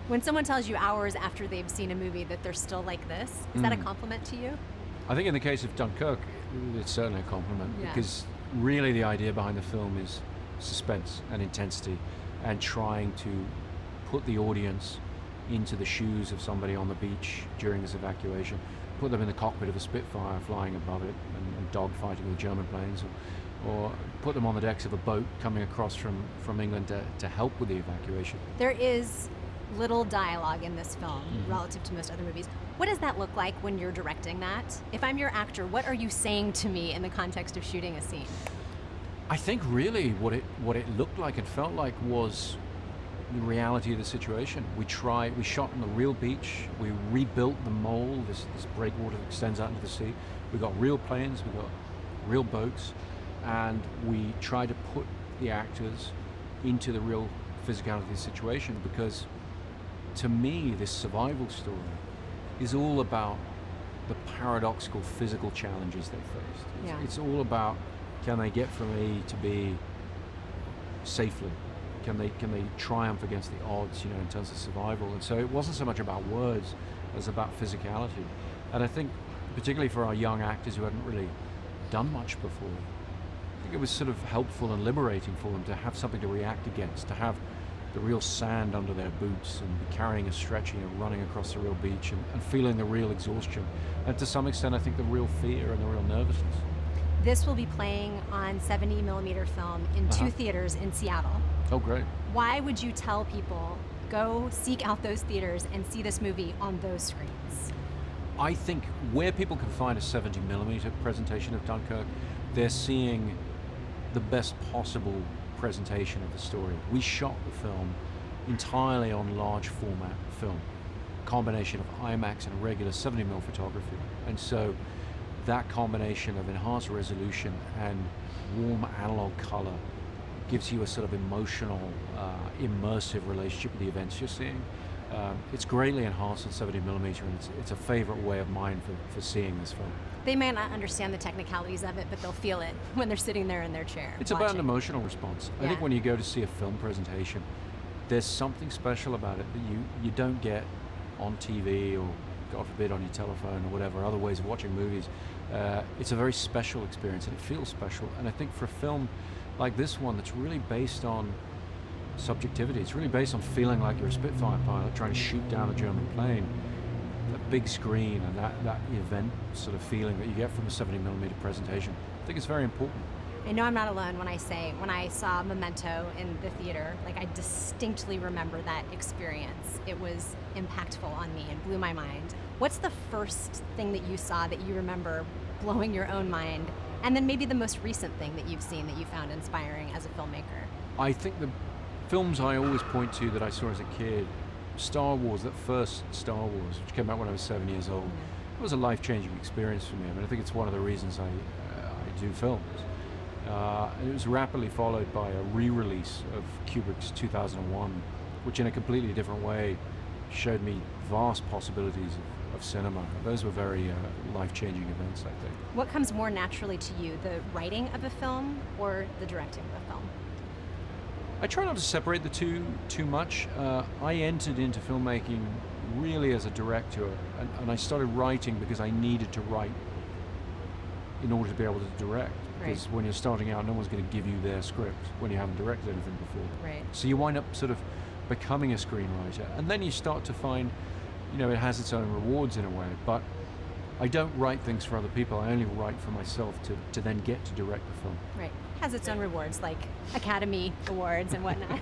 When someone tells you hours after they've seen a movie that they're still like this, is that a compliment to you? I think in the case of Dunkirk, it's certainly a compliment Yeah. because really the idea behind the film is suspense and intensity and trying to put the audience into the shoes of somebody on the beach during this evacuation, put them in the cockpit of a Spitfire flying above it and dogfighting with German planes, or put them on the decks of a boat coming across from England to help with the evacuation. There is little dialogue in this film relative to most other movies. What does that look like when you're directing that? If I'm your actor, what are you saying to me in the context of shooting a scene? I think really what it looked like and felt like was the reality of the situation. We shot on the real beach. We rebuilt the mole, this breakwater that extends out into the sea. We got real planes, we got real boats, and we tried to put the actors into the real physicality of the situation, because to me this survival story is all about the paradoxical physical challenges they faced. Yeah. It's all about, can they get from A to B safely? Can they triumph against the odds, in terms of survival? And so it wasn't so much about words as about physicality. And I think particularly for our young actors who hadn't really done much before, I think it was sort of helpful and liberating for them to have something to react against, to have the real sand under their boots and be carrying a stretcher, running across the real beach and feeling the real exhaustion. And to some extent, I think the real fear and the real nervousness. This will be playing on 70mm film in 2 theaters in Seattle. Oh, great. Why would you tell people, go seek out those theaters and see this movie on those screens? I think where people can find a 70mm presentation of Dunkirk, they're seeing the best possible presentation of the story. We shot the film entirely on large format film, combination of IMAX and regular 70mm photography. And so that combination of enhanced resolution and warm analog color gives you a sort of emotional, immersive relationship with the events you're seeing. It's greatly enhanced in 70mm, and it's a favorite way of mine for seeing this film. They may not understand the technicalities of it, but they'll feel it when they're sitting there in their chair. It's about an emotional response. I think when you go to see a film presentation, there's something special about it that you don't get on TV or, God forbid, on your telephone or whatever, other ways of watching movies. It's a very special experience, and it feels special. And I think for a film like this one that's really based on subjectivity, it's really based on feeling like you're a Spitfire pilot trying to shoot down a German plane, that big screen and that event sort of feeling that you get from a 70mm presentation, I think it's very important. I know I'm not alone when I say, when I saw Memento in the theater, I distinctly remember that experience. It was impactful on me and blew my mind. What's the first thing that you saw that you remember blowing your own mind? And then maybe the most recent thing that you've seen that you found inspiring as a filmmaker? I think the films I always point to that I saw as a kid, Star Wars, that first Star Wars, which came out when I was 7 years old, it was a life-changing experience for me. I mean, I think it's one of the reasons I do films. And it was rapidly followed by a re-release of Kubrick's 2001, which in a completely different way showed me vast possibilities of cinema. Those were very life-changing events, I think. What comes more naturally to you, the writing of a film or the directing of a film? I try not to separate the two too much. I entered into filmmaking really as a director, and I started writing because I needed to write in order to be able to direct. Because when you're starting out, no one's going to give you their script when you haven't directed anything before. Right. So you wind up sort of becoming a screenwriter, and then you start to find, it has its own rewards in a way. But I don't write things for other people. I only write for myself to then get to direct the film. Right. Has its own rewards, like Academy Awards and whatnot.